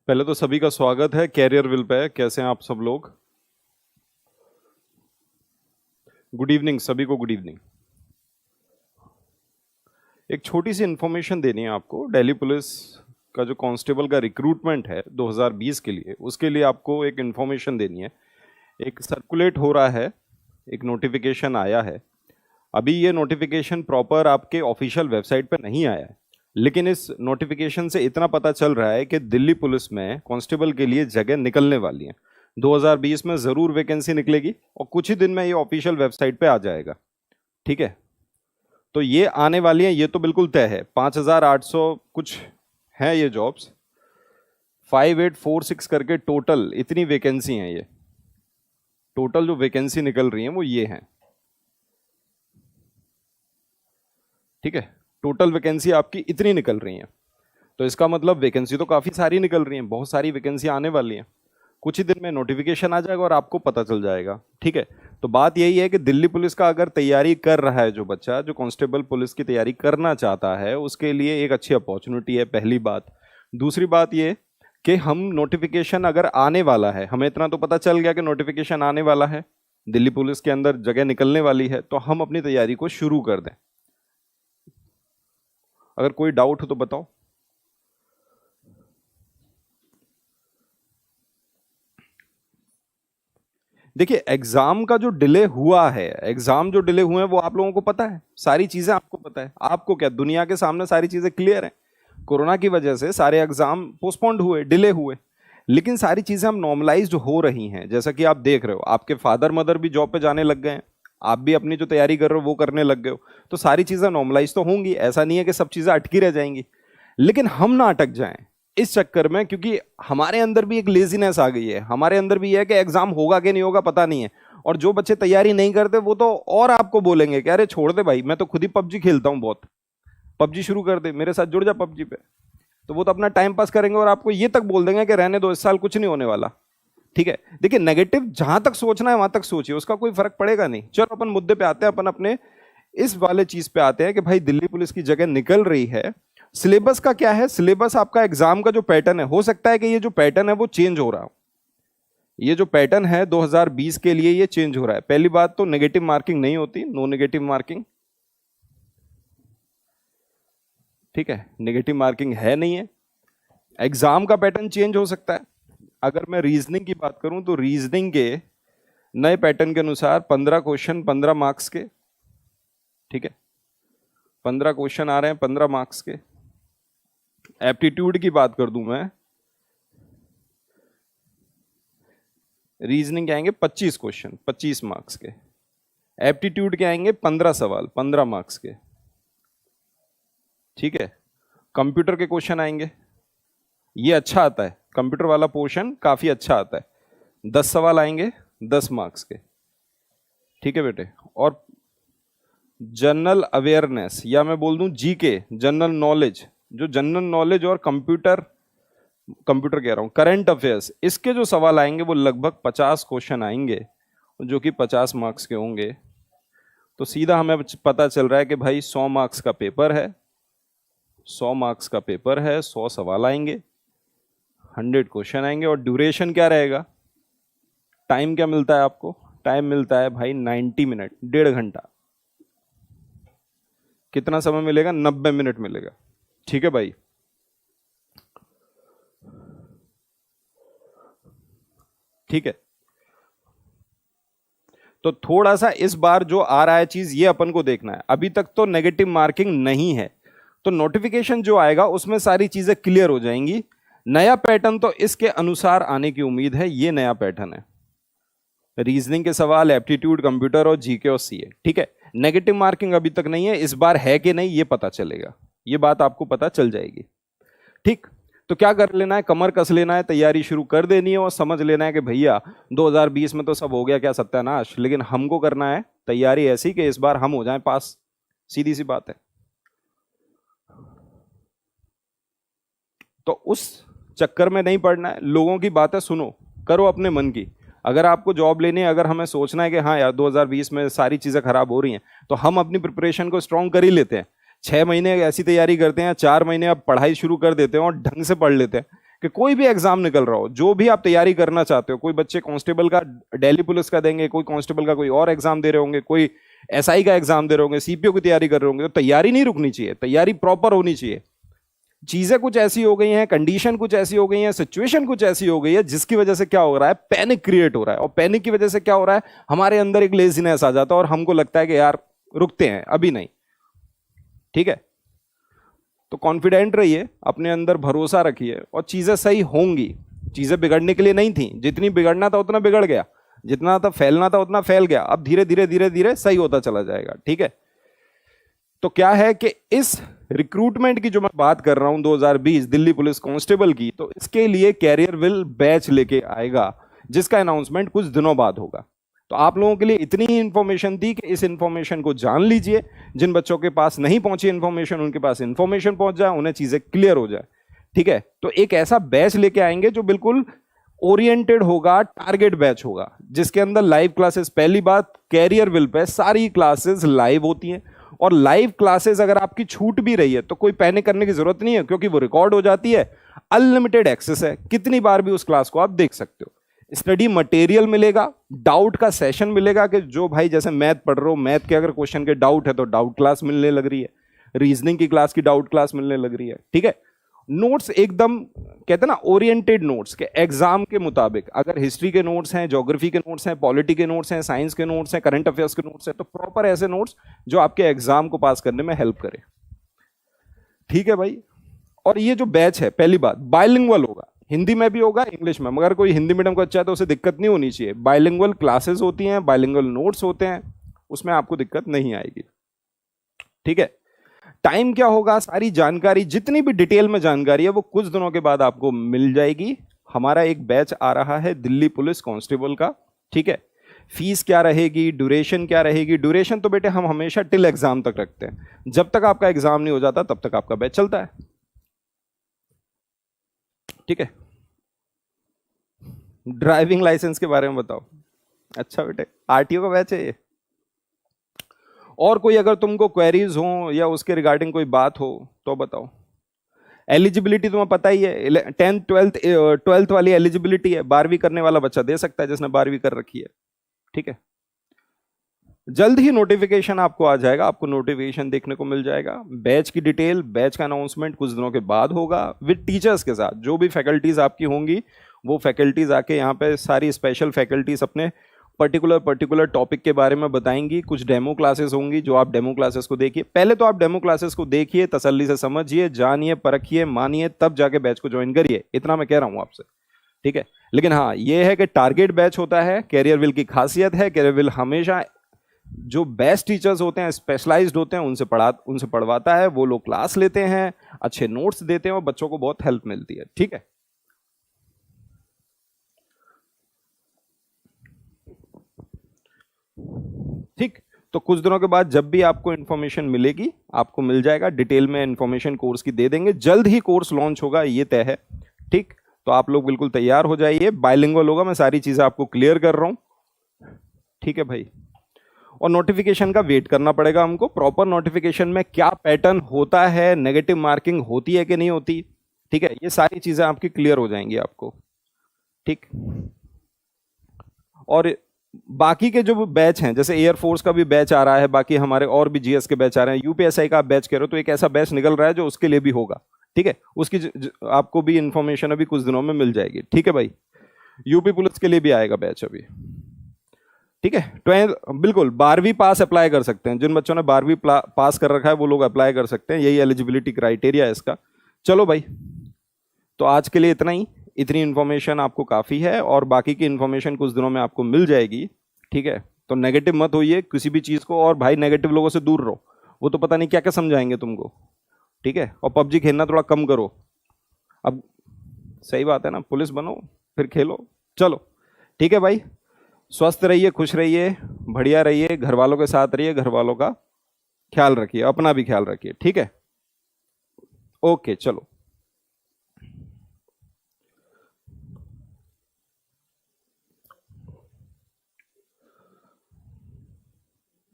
पहले तो सभी का स्वागत है कैरियर विल पे। कैसे हैं आप सब लोग? गुड इवनिंग सभी को, गुड इवनिंग। एक छोटी सी इन्फॉर्मेशन देनी है आपको। दिल्ली पुलिस का जो कांस्टेबल का रिक्रूटमेंट है 2020 के लिए, उसके लिए आपको एक इन्फॉर्मेशन देनी है। एक सर्कुलेट हो रहा है, एक नोटिफिकेशन आया है। अभी ये नोटिफिकेशन प्रॉपर आपके ऑफिशियल वेबसाइट पर नहीं आया है, लेकिन इस नोटिफिकेशन से इतना पता चल रहा है कि दिल्ली पुलिस में कांस्टेबल के लिए जगह निकलने वाली है। 2020 में ज़रूर वैकेंसी निकलेगी और कुछ ही दिन में ये ऑफिशियल वेबसाइट पे आ जाएगा। ठीक है, तो ये आने वाली है, ये तो बिल्कुल तय है। 5,800 कुछ हैं ये जॉब्स, 5846 करके टोटल इतनी वैकेंसी हैं। ये टोटल जो वैकेंसी निकल रही हैं वो ये हैं। ठीक है, टोटल वैकेंसी आपकी इतनी निकल रही है, तो इसका मतलब वैकेंसी तो काफ़ी सारी निकल रही हैं, बहुत सारी वैकेंसी आने वाली हैं। कुछ ही दिन में नोटिफिकेशन आ जाएगा और आपको पता चल जाएगा। ठीक है, तो बात यही है कि दिल्ली पुलिस का अगर तैयारी कर रहा है जो बच्चा, जो कांस्टेबल पुलिस की तैयारी करना चाहता है, उसके लिए एक अच्छी अपॉर्चुनिटी है, पहली बात। दूसरी बात ये कि हम नोटिफिकेशन अगर आने वाला है, हमें इतना तो पता चल गया कि नोटिफिकेशन आने वाला है, दिल्ली पुलिस के अंदर जगह निकलने वाली है, तो हम अपनी तैयारी को शुरू कर दें। अगर कोई डाउट हो तो बताओ। देखिए, एग्जाम का जो डिले हुआ है, एग्जाम जो डिले हुए हैं वो आप लोगों को पता है, सारी चीजें आपको पता है। आपको क्या, दुनिया के सामने सारी चीजें क्लियर हैं। कोरोना की वजह से सारे एग्जाम पोस्टपोन्ड हुए, डिले हुए, लेकिन सारी चीजें अब नॉर्मलाइज्ड हो रही हैं। जैसा कि आप देख रहे हो, आपके फादर मदर भी जॉब पे जाने लग गए हैं, आप भी अपनी जो तैयारी कर रहे हो वो करने लग गए हो, तो सारी चीजें नॉर्मलाइज तो होंगी। ऐसा नहीं है कि सब चीजें अटकी रह जाएंगी, लेकिन हम ना अटक जाएं इस चक्कर में, क्योंकि हमारे अंदर भी एक लेजीनेस आ गई है। हमारे अंदर भी है कि एग्जाम होगा कि नहीं होगा पता नहीं है, और जो बच्चे तैयारी नहीं करते वो तो और आपको बोलेंगे कि अरे छोड़ दे भाई, मैं तो खुद ही पबजी खेलता हूँ बहुत, पबजी शुरू कर दे, मेरे साथ जुड़ जा पबजी पे। तो वो तो अपना टाइम पास करेंगे और आपको ये तक बोल देंगे कि रहने दो, इस साल कुछ नहीं होने वाला। ठीक है, देखिए, नेगेटिव जहां तक सोचना है वहां तक सोचिए, उसका कोई फर्क पड़ेगा नहीं। चलो अपन मुद्दे पे आते हैं, अपन अपने इस वाले चीज पे आते हैं कि भाई दिल्ली पुलिस की जगह निकल रही है। सिलेबस का क्या है? सिलेबस आपका एग्जाम का जो पैटर्न है, हो सकता है कि ये जो पैटर्न है वो चेंज हो रहा हो। ये जो पैटर्न है 2020 के लिए ये चेंज हो रहा है। पहली बात तो नेगेटिव मार्किंग नहीं होती, नो नेगेटिव मार्किंग। ठीक है, नेगेटिव मार्किंग है नहीं है। एग्जाम का पैटर्न चेंज हो सकता है। अगर मैं रीजनिंग की बात करूं तो रीजनिंग के नए पैटर्न के अनुसार 15 क्वेश्चन 15 मार्क्स के। ठीक है, 15 क्वेश्चन आ रहे हैं 15 मार्क्स के। एप्टीट्यूड की बात कर दूं मैं, रीजनिंग के आएंगे 25 क्वेश्चन 25 मार्क्स के। एप्टीट्यूड के आएंगे 15 सवाल 15 मार्क्स के। ठीक है, कंप्यूटर के क्वेश्चन आएंगे, ये अच्छा आता है, कंप्यूटर वाला पोर्शन काफी अच्छा आता है। 10 सवाल आएंगे 10 मार्क्स के। ठीक है बेटे, और जनरल अवेयरनेस, या मैं बोल दूं जीके, जनरल नॉलेज, जो जनरल नॉलेज और कंप्यूटर कंप्यूटर कह रहा हूं, करंट अफेयर्स, इसके जो सवाल आएंगे वो लगभग 50 क्वेश्चन आएंगे, जो कि 50 मार्क्स के होंगे। तो सीधा हमें पता चल रहा है कि भाई 100 मार्क्स का पेपर है, 100 मार्क्स का पेपर है, 100 सवाल आएंगे, 100 क्वेश्चन आएंगे। और ड्यूरेशन क्या रहेगा? टाइम क्या मिलता है आपको? टाइम मिलता है भाई 90 मिनट, 1.5 घंटा। कितना समय मिलेगा? 90 मिनट मिलेगा। ठीक है भाई, ठीक है। तो थोड़ा सा इस बार जो आ रहा है चीज, ये अपन को देखना है। अभी तक तो नेगेटिव मार्किंग नहीं है, तो नोटिफिकेशन जो आएगा उसमें सारी चीजें क्लियर हो जाएंगी। नया पैटर्न तो इसके अनुसार आने की उम्मीद है, ये नया पैटर्न है। रीजनिंग के सवाल, एप्टीट्यूड, कंप्यूटर और जीके और सीए। ठीक है, नेगेटिव मार्किंग अभी तक नहीं है, इस बार है कि नहीं ये पता चलेगा, ये बात आपको पता चल जाएगी। ठीक, तो क्या कर लेना है? कमर कस लेना है, तैयारी शुरू कर देनी है और समझ लेना है कि भैया 2020 में तो सब हो गया क्या सत्यानाश, लेकिन हमको करना है तैयारी ऐसी कि इस बार हम हो जाएं पास। सीधी सी बात है। तो उस चक्कर में नहीं पड़ना है, लोगों की बातें सुनो, करो अपने मन की। अगर आपको जॉब लेनी है, अगर हमें सोचना है कि हाँ यार 2020 में सारी चीज़ें खराब हो रही हैं, तो हम अपनी प्रिपरेशन को स्ट्रॉन्ग कर ही लेते हैं। 6 महीने ऐसी तैयारी करते हैं, 4 महीने अब पढ़ाई शुरू कर देते हैं और ढंग से पढ़ लेते हैं। कि कोई भी एग्जाम निकल रहा हो, जो भी आप तैयारी करना चाहते हो, कोई बच्चे कांस्टेबल का, दिल्ली पुलिस का देंगे, कोई कांस्टेबल का कोई और एग्जाम दे रहे होंगे, कोई एसआई का एग्जाम दे रहे होंगे, सीपीओ की तैयारी कर रहे होंगे, तो तैयारी नहीं रुकनी चाहिए, तैयारी प्रॉपर होनी चाहिए। चीजें कुछ ऐसी हो गई हैं, कंडीशन कुछ ऐसी हो गई है, सिचुएशन कुछ ऐसी हो गई है, जिसकी वजह से क्या हो रहा है, पैनिक क्रिएट हो रहा है, और पैनिक की वजह से क्या हो रहा है, हमारे अंदर एक लेजीनेस आ जाता है और हमको लगता है कि यार रुकते हैं, अभी नहीं। ठीक है, तो कॉन्फिडेंट रहिए, अपने अंदर भरोसा रखिए, और चीजें सही होंगी। चीजें बिगड़ने के लिए नहीं थी, जितनी बिगड़ना था उतना बिगड़ गया, जितना था फैलना था उतना फैल गया, अब धीरे धीरे धीरे धीरे सही होता चला जाएगा। ठीक है, तो क्या है कि इस रिक्रूटमेंट की जो मैं बात कर रहा हूं 2020 दिल्ली पुलिस कांस्टेबल की, तो इसके लिए कैरियर विल बैच लेके आएगा, जिसका अनाउंसमेंट कुछ दिनों बाद होगा। तो आप लोगों के लिए इतनी ही इंफॉर्मेशन थी कि इस इंफॉर्मेशन को जान लीजिए, जिन बच्चों के पास नहीं पहुंची इंफॉर्मेशन, उनके पास इंफॉर्मेशन पहुंच जाए, उन्हें चीजें क्लियर हो जाए। ठीक है, तो एक ऐसा बैच लेके आएंगे जो बिल्कुल ओरिएंटेड होगा, टारगेट बैच होगा, जिसके अंदर लाइव क्लासेस, पहली बात कैरियर विल पे सारी क्लासेस लाइव होती हैं, और लाइव क्लासेस अगर आपकी छूट भी रही है तो कोई पैनिक करने की जरूरत नहीं है, क्योंकि वो रिकॉर्ड हो जाती है, अनलिमिटेड एक्सेस है, कितनी बार भी उस क्लास को आप देख सकते हो। स्टडी मटेरियल मिलेगा, डाउट का सेशन मिलेगा, कि जो भाई जैसे मैथ पढ़ रहे हो, मैथ के अगर क्वेश्चन के डाउट है तो डाउट क्लास मिलने लग रही है, रीजनिंग की क्लास की डाउट क्लास मिलने लग रही है। ठीक है, नोट्स एकदम कहते हैं ना ओरिएंटेड नोट्स, के एग्जाम के मुताबिक, अगर हिस्ट्री के नोट्स हैं, ज्योग्राफी के नोट्स हैं, पॉलिटी के नोट्स हैं, साइंस के नोट्स हैं, करंट अफेयर्स के नोट्स हैं, तो प्रॉपर ऐसे नोट्स जो आपके एग्जाम को पास करने में हेल्प करे। ठीक है भाई, और ये जो बैच है, पहली बात बाइलिंगुअल होगा, हिंदी में भी होगा, इंग्लिश में, मगर कोई हिंदी मीडियम को अच्छा है तो उसे दिक्कत नहीं होनी चाहिए। बाइलिंगुअल क्लासेस होती हैं, बाइलिंगुअल नोट्स होते हैं, उसमें आपको दिक्कत नहीं आएगी। ठीक है, टाइम क्या होगा, सारी जानकारी जितनी भी डिटेल में जानकारी है वो कुछ दिनों के बाद आपको मिल जाएगी। हमारा एक बैच आ रहा है दिल्ली पुलिस कांस्टेबल का। ठीक है, फीस क्या रहेगी, ड्यूरेशन क्या रहेगी, ड्यूरेशन तो बेटे हम हमेशा टिल एग्जाम तक रखते हैं, जब तक आपका एग्जाम नहीं हो जाता तब तक आपका बैच चलता है। ठीक है, ड्राइविंग लाइसेंस के बारे में बताओ। अच्छा बेटे, आरटीओ का बैच है ये। और कोई अगर तुमको क्वेरीज हो या उसके रिगार्डिंग कोई बात हो तो बताओ। एलिजिबिलिटी तुम्हें पता ही है, 10th 12th वाली एलिजिबिलिटी है, 12वीं करने वाला बच्चा दे सकता है जिसने 12वीं कर रखी है। ठीक है, जल्द ही नोटिफिकेशन आपको आ जाएगा, आपको नोटिफिकेशन देखने को मिल जाएगा। बैच की डिटेल, बैच का अनाउंसमेंट कुछ दिनों के बाद होगा, विद टीचर्स के साथ। जो भी फैकल्टीज आपकी होंगी वो फैकल्टीज आके यहाँ पे सारी स्पेशल फैकल्टीज अपने पर्टिकुलर टॉपिक के बारे में बताएंगी। कुछ डेमो क्लासेस होंगी जो आप डेमो क्लासेस को देखिए, पहले तो आप डेमो क्लासेस को देखिए, तसल्ली से समझिए, जानिए, परखिए, मानिए, तब जाके बैच को ज्वाइन करिए। इतना मैं कह रहा हूँ आपसे। ठीक है, लेकिन हाँ ये है कि टारगेट बैच होता है। कैरियर विल की खासियत है, कैरियर विल हमेशा जो बेस्ट टीचर्स होते हैं, स्पेशलाइज्ड होते हैं, उनसे पढ़वाता है, वो लोग क्लास लेते हैं, अच्छे नोट्स देते हैं और बच्चों को बहुत हेल्प मिलती है। ठीक है, ठीक, तो कुछ दिनों के बाद जब भी आपको इंफॉर्मेशन मिलेगी आपको मिल जाएगा, डिटेल में इंफॉर्मेशन कोर्स की दे देंगे। जल्द ही कोर्स लॉन्च होगा, ये तय है। ठीक, तो आप लोग बिल्कुल तैयार हो जाइए, बाइलिंगुअल होगा, मैं सारी चीजें आपको क्लियर कर रहा हूं। ठीक है भाई, और नोटिफिकेशन का वेट करना पड़ेगा हमको। प्रॉपर नोटिफिकेशन में क्या पैटर्न होता है, नेगेटिव मार्किंग होती है कि नहीं होती, ठीक है, ये सारी चीजें आपकी क्लियर हो जाएंगी आपको। ठीक, और बाकी के जो बैच हैं, जैसे एयरफोर्स का भी बैच आ रहा है, बाकी हमारे और भी जीएस के बैच आ रहे हैं, यूपीएसआई का आप बैच कह रहे हो, तो एक ऐसा बैच निकल रहा है जो उसके लिए भी होगा। ठीक है, उसकी आपको भी इंफॉर्मेशन अभी कुछ दिनों में मिल जाएगी। ठीक है भाई, यूपी पुलिस के लिए भी आएगा बैच अभी। ठीक है, 12 बिल्कुल 12वीं पास अप्लाई कर सकते हैं, जिन बच्चों ने 12वीं पास कर रखा है वो लोग अप्लाई कर सकते हैं, यही एलिजिबिलिटी क्राइटेरिया है इसका। चलो भाई, तो आज के लिए इतना ही, इतनी इन्फॉर्मेशन आपको काफ़ी है, और बाकी की इन्फॉर्मेशन कुछ दिनों में आपको मिल जाएगी। ठीक है, तो नेगेटिव मत होइए किसी भी चीज़ को, और भाई नेगेटिव लोगों से दूर रहो, वो तो पता नहीं क्या क्या समझाएंगे तुमको। ठीक है, और पबजी खेलना थोड़ा कम करो। अब सही बात है ना, पुलिस बनो फिर खेलो। चलो ठीक है भाई, स्वस्थ रहिए, खुश रहिए, बढ़िया रहिए, घर वालों के साथ रहिए, घर वालों का ख्याल रखिए, अपना भी ख्याल रखिए। ठीक है, ओके, चलो।